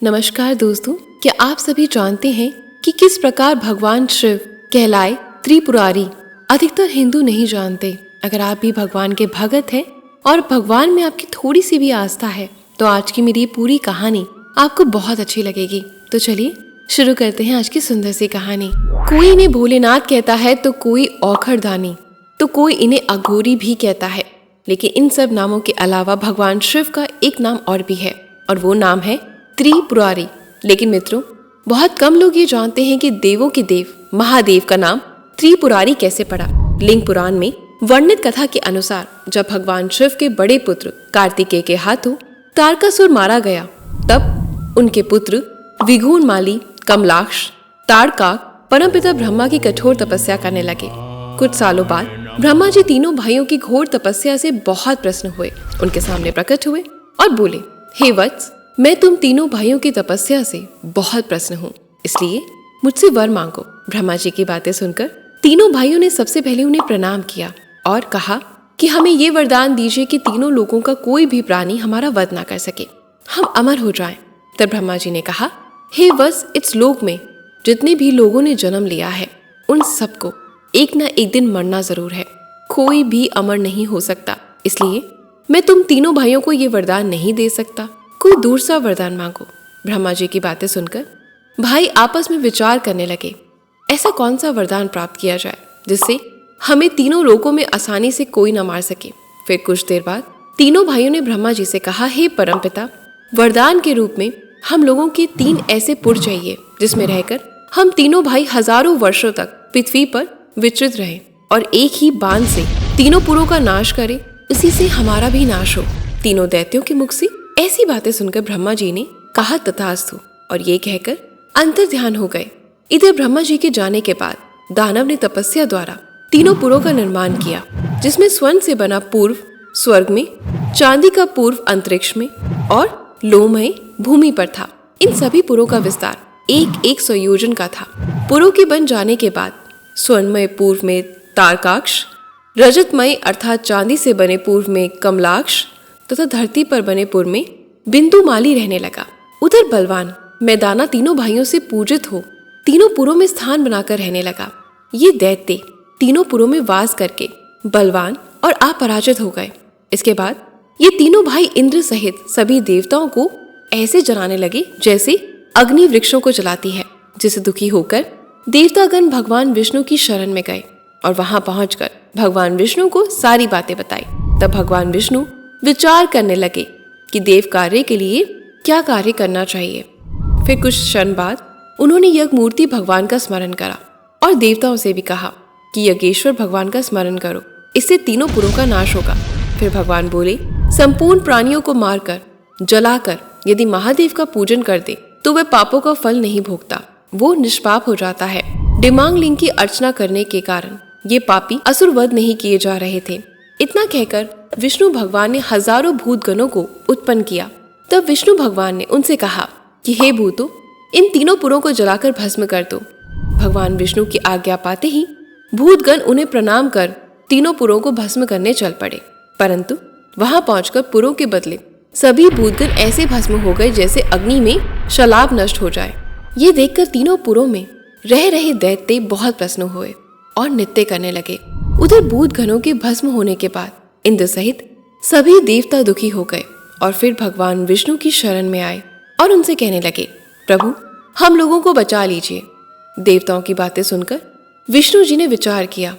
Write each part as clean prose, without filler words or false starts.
नमस्कार दोस्तों, क्या आप सभी जानते हैं कि किस प्रकार भगवान शिव कहलाए त्रिपुरारी? अधिकतर हिंदू नहीं जानते। अगर आप भी भगवान के भगत हैं और भगवान में आपकी थोड़ी सी भी आस्था है तो आज की मेरी ये पूरी कहानी आपको बहुत अच्छी लगेगी। तो चलिए शुरू करते हैं आज की सुंदर सी कहानी। कोई इन्हें भोलेनाथ कहता है तो कोई औखड़दानी, तो कोई इन्हें अघोरी भी कहता है। लेकिन इन सब नामों के अलावा भगवान शिव का एक नाम और भी है और वो नाम है त्रिपुरारी। लेकिन मित्रों, बहुत कम लोग ये जानते हैं कि देवों के देव महादेव का नाम त्रिपुरारी कैसे पड़ा। लिंग पुराण में वर्णित कथा के अनुसार जब भगवान शिव के बड़े पुत्र कार्तिकेय के हाथों तारकासुर मारा गया, तब उनके पुत्र विघूनमाली, कमलाक्ष, ताड़काक परमपिता ब्रह्मा की कठोर तपस्या करने लगे। कुछ सालों बाद ब्रह्मा जी तीनों भाइयों की घोर तपस्या से बहुत प्रसन्न हुए। उनके सामने प्रकट हुए और बोले, हे वत्स, मैं तुम तीनों भाइयों की तपस्या से बहुत प्रसन्न हूँ, इसलिए मुझसे वर मांगो। ब्रह्मा जी की बातें सुनकर तीनों भाइयों ने सबसे पहले उन्हें प्रणाम किया और कहा कि हमें ये वरदान दीजिए कि तीनों लोगों का कोई भी प्राणी हमारा वध ना कर सके, हम अमर हो जाएं। तब ब्रह्मा जी ने कहा, हे वत्स, इस लोक में जितने भी लोगों ने जन्म लिया है उन सबको एक ना एक दिन मरना जरूर है, कोई भी अमर नहीं हो सकता, इसलिए मैं तुम तीनों भाइयों को ये वरदान नहीं दे सकता, कोई दूसरा वरदान मांगो। ब्रह्मा जी की बातें सुनकर भाई आपस में विचार करने लगे, ऐसा कौन सा वरदान प्राप्त किया जाए जिससे हमें तीनों लोकों में आसानी से कोई न मार सके। फिर कुछ देर बाद तीनों भाइयों ने ब्रह्मा जी से कहा, हे परमपिता, वरदान के रूप में हम लोगों के 3 ऐसे पुर चाहिए जिसमें रहकर हम तीनों भाई हजारों वर्षों तक पृथ्वी पर विचरित रहे और एक ही बाण से तीनों पुरों का नाश करे, उसी से हमारा भी नाश हो। तीनों दैत्यों के मुख से ऐसी बातें सुनकर ब्रह्मा जी ने कहा, तथास्तु, और ये कहकर अंतर ध्यान हो गए। इधर ब्रह्मा जी के जाने के बाद दानव ने तपस्या द्वारा तीनों पुरों का निर्माण किया, जिसमें स्वर्ण से बना पूर्व स्वर्ग में, चांदी का पूर्व अंतरिक्ष में और लोहमय भूमि पर था। इन सभी पुरों का विस्तार एक एक 100 योजन का था। पुरों के बन जाने के बाद स्वर्णमय पूर्व में तारकाक्ष, रजतमय अर्थात चांदी से बने पूर्व में कमलाक्ष तथा धरती पर बने पुर में बिंदुमाली रहने लगा। उधर बलवान मैदाना तीनों भाइयों से पूजित हो तीनों पुरों में स्थान बनाकर रहने लगा। ये दैत्य तीनों पुरों में वास करके बलवान और अपराजित हो गए। इसके बाद ये तीनों भाई इंद्र सहित सभी देवताओं को ऐसे जलाने लगे जैसे अग्नि वृक्षों को जलाती है, जिससे दुखी होकर देवतागण भगवान विष्णु की शरण में गए और वहां पहुंचकर भगवान विष्णु को सारी बातें बताई। तब भगवान विष्णु विचार करने लगे कि देव कार्य के लिए क्या कार्य करना चाहिए। फिर कुछ क्षण बाद उन्होंने यज्ञ मूर्ति भगवान का स्मरण करा और देवताओं से भी कहा कि यज्ञेश्वर भगवान का स्मरण करो, इससे तीनों पुरों का नाश होगा। फिर भगवान बोले, संपूर्ण प्राणियों को मारकर जलाकर यदि महादेव का पूजन कर दे तो वह पापों का फल नहीं भोगता, वो निष्पाप हो जाता है। डिमांग लिंग की अर्चना करने के कारण ये पापी असुर वध नहीं किए जा रहे थे। इतना कहकर विष्णु भगवान ने हजारों भूतगणों को उत्पन्न किया। तब विष्णु भगवान ने उनसे कहा कि हे भूतों, इन तीनों पुरों को जलाकर भस्म कर दो। भगवान विष्णु की आज्ञा पाते ही भूतगण उन्हें प्रणाम कर तीनों पुरों को भस्म करने चल पड़े, परंतु वहां पहुंचकर पुरों के बदले सभी भूतगण ऐसे भस्म हो गए जैसे अग्नि में शलाभ नष्ट हो जाए। ये देखकर तीनों पुरों में रह रहे दैत्य बहुत प्रसन्न हुए और नृत्य करने लगे। उधर भूतगणों के भस्म होने के बाद इंद्र सहित सभी देवता दुखी हो गए और फिर भगवान विष्णु की शरण में आए और उनसे कहने लगे, प्रभु, हम लोगों को बचा लीजिए। देवताओं की बातें सुनकर विष्णु जी ने विचार किया,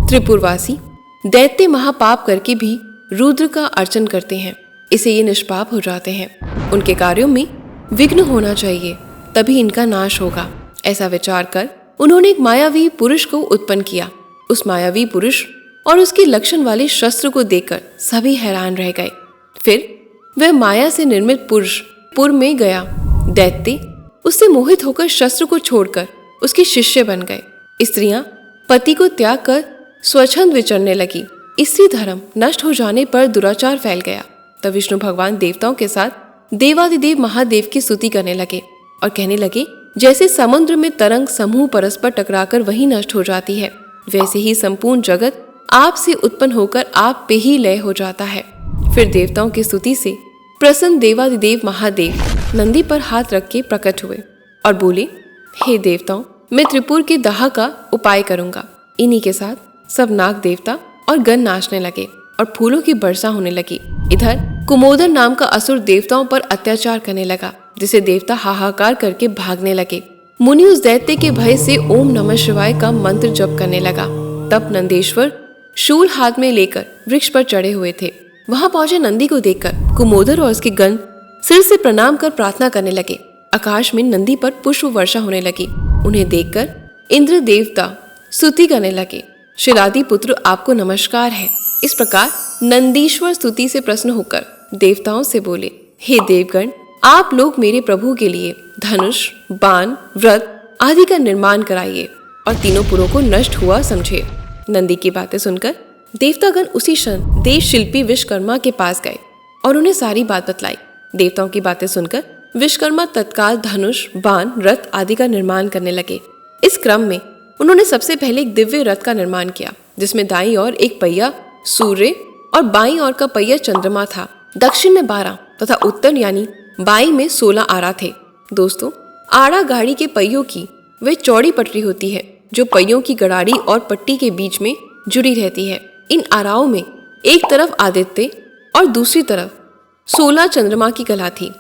त्रिपुरवासी दैत्य महापाप करके भी रुद्र का अर्चन करते हैं, इसे ये निष्पाप हो जाते हैं, उनके कार्यों में विघ्न होना चाहिए, तभी इनका नाश होगा। ऐसा विचार कर उन्होंने एक मायावी पुरुष को उत्पन्न किया। उस मायावी पुरुष और उसके लक्षण वाले शस्त्र को देखकर सभी हैरान रह गए। फिर वह माया से निर्मित पुरुष पुर में गया। दैत्य उससे मोहित होकर शस्त्र को छोड़कर उसके शिष्य बन गए। स्त्रियां पति को त्याग कर स्वच्छंद विचरने लगी। स्त्री धर्म नष्ट हो जाने पर दुराचार फैल गया। तब विष्णु भगवान देवताओं के साथ देवादिदेव महादेव की स्तुति करने लगे और कहने लगे, जैसे समुद्र में तरंग समूह परस्पर टकराकर वही नष्ट हो जाती है, वैसे ही संपूर्ण जगत आप से उत्पन्न होकर आप पे ही लय हो जाता है। फिर देवताओं की स्तुति से प्रसन्न देवादिदेव महादेव नंदी पर हाथ रख के प्रकट हुए और बोले, हे देवताओं, मैं त्रिपुर के दाह का उपाय करूंगा। इन्हीं के साथ सब नाग देवता और गण नाचने लगे और फूलों की वर्षा होने लगी। इधर कुमोदर नाम का असुर देवताओं पर अत्याचार करने लगा, जिसे देवता हाहाकार करके भागने लगे। मुनि उस दैत्य के भय से ओम नमः शिवाय का मंत्र जप करने लगा। तब नंदेश्वर शूल हाथ में लेकर वृक्ष पर चढ़े हुए थे। वहां पहुंचे नंदी को देखकर कुमोदर और उसके गण सिर से प्रणाम कर प्रार्थना करने लगे। आकाश में नंदी पर पुष्प वर्षा होने लगी। उन्हें देखकर इंद्र देवता स्तुति करने लगे, शिलादि पुत्र आपको नमस्कार है। इस प्रकार नंदीश्वर स्तुति से प्रसन्न होकर देवताओं से बोले, हे देवगण, आप लोग मेरे प्रभु के लिए धनुष, बाण, व्रत आदि का निर्माण कराइए और तीनों पुरों को नष्ट हुआ समझे। नंदी की बातें सुनकर देवतागण उसी क्षण देव शिल्पी विश्वकर्मा के पास गए और उन्हें सारी बात बतलाई। देवताओं की बातें सुनकर विश्वकर्मा तत्काल धनुष, बाण, रथ आदि का निर्माण करने लगे। इस क्रम में उन्होंने सबसे पहले एक दिव्य रथ का निर्माण किया, जिसमें दाईं ओर एक पहिया सूर्य और बाईं ओर का पहिया चंद्रमा था। दक्षिण में 12 तथा उत्तर यानी बाईं में 16 आरा थे। दोस्तों, आड़ा गाड़ी के पहियों की वे चौड़ी पटरी होती है जो पहियों की गड़ाड़ी और पट्टी के बीच में जुड़ी रहती है। इन आराओं में एक तरफ आदित्य और दूसरी तरफ 16 चंद्रमा की कला थी।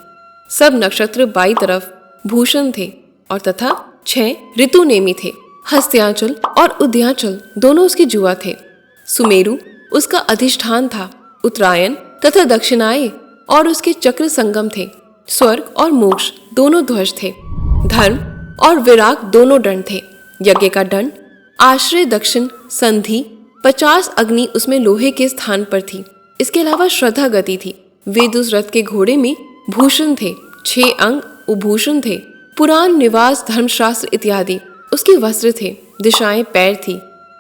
सब नक्षत्र बाई तरफ भूषण थे और तथा 6 ऋतु नेमी थे। हस्त्याचल और उदयाचल दोनों उसके जुआ थे। सुमेरु उसका अधिष्ठान था। उत्तरायण तथा दक्षिणाय और उसके चक्र संगम थे। स्वर्ग और मोक्ष दोनों ध्वज थे। धर्म और विराग दोनों दंड थे। यज्ञ का दंड आश्रय दक्षिण संधि 50 अग्नि उसमें लोहे के स्थान पर थी। इसके अलावा श्रद्धा गति थी। वेद उस रथ के घोड़े में भूषण थे। 6 अंग उभूषण थे। पुराण, निवास, धर्मशास्त्र इत्यादि उसके वस्त्र थे। दिशाएं पैर थी।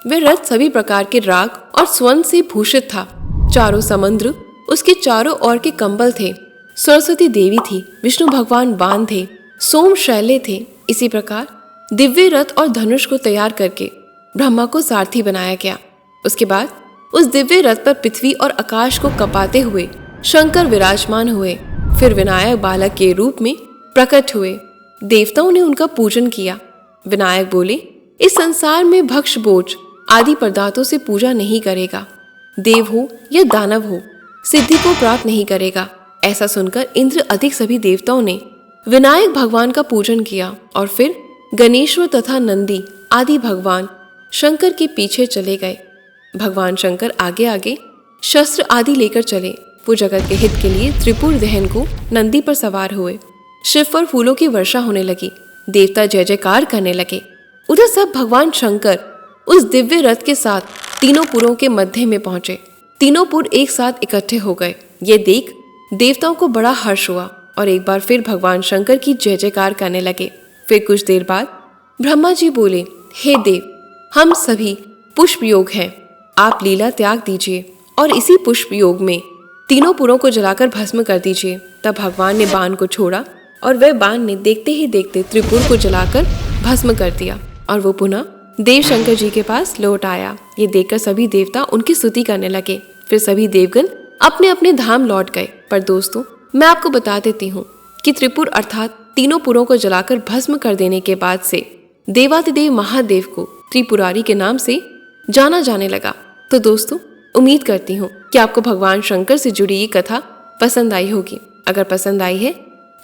वे रथ सभी प्रकार के राग और स्वर्ण से भूषित था। चारों समुद्र उसके चारों ओर के कंबल थे। सरस्वती देवी थी। विष्णु भगवान बाण थे। सोम शैले थे। इसी प्रकार दिव्य रथ और धनुष को तैयार करके ब्रह्मा को सारथी बनाया गया। उसके बाद उस दिव्य रथ पर पृथ्वी और आकाश को कपाते हुए शंकर विराजमान हुए। फिर विनायक बालक के रूप में प्रकट हुए। देवताओं ने उनका पूजन किया। विनायक बोले, इस संसार में भक्ष भोज आदि पदार्थों से पूजा नहीं करेगा। देव हो या दानव हो, सिद्धि को प्राप्त नहीं करेगा। ऐसा सुनकर इंद्र अधिक सभी देवताओं ने विनायक भगवान का पूजन किया और फिर गणेश्वर तथा नंदी आदि भगवान शंकर के पीछे चले गए। भगवान शंकर आगे आगे शस्त्र आदि लेकर चले। वो जगत के हित के लिए त्रिपुर दहन को नंदी पर सवार हुए। शिव पर फूलों की वर्षा होने लगी। देवता जय जयकार करने लगे। उधर सब भगवान शंकर उस दिव्य रथ के साथ तीनों पुरों के मध्य में पहुंचे। तीनों पुर एक साथ इकट्ठे हो गए। ये देख देवताओं को बड़ा हर्ष हुआ और एक बार फिर भगवान शंकर की जय जयकार करने लगे। फिर कुछ देर बाद ब्रह्मा जी बोले, हे देव, हम सभी पुष्प योग हैं। आप लीला त्याग दीजिए और इसी पुष्प योग में तीनों पुरों को जलाकर भस्म कर दीजिए। तब भगवान ने बाण को छोड़ा और वह बाण ने देखते ही देखते त्रिपुर को जलाकर भस्म कर दिया और वो पुनः देव शंकर जी के पास लौट आया। ये देखकर सभी देवता उनकी स्तुति करने लगे। फिर सभी देवगण अपने अपने धाम लौट गए। पर दोस्तों, मैं आपको बता देती हूँ कि त्रिपुर अर्थात तीनों पुरों को जलाकर भस्म कर देने के बाद से देवातिदेव महादेव को त्रिपुरारी के नाम से जाना जाने लगा। तो दोस्तों, उम्मीद करती हूँ कि आपको भगवान शंकर से जुड़ी ये कथा पसंद आई होगी। अगर पसंद आई है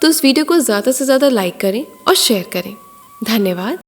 तो इस वीडियो को ज़्यादा से ज़्यादा लाइक करें और शेयर करें। धन्यवाद।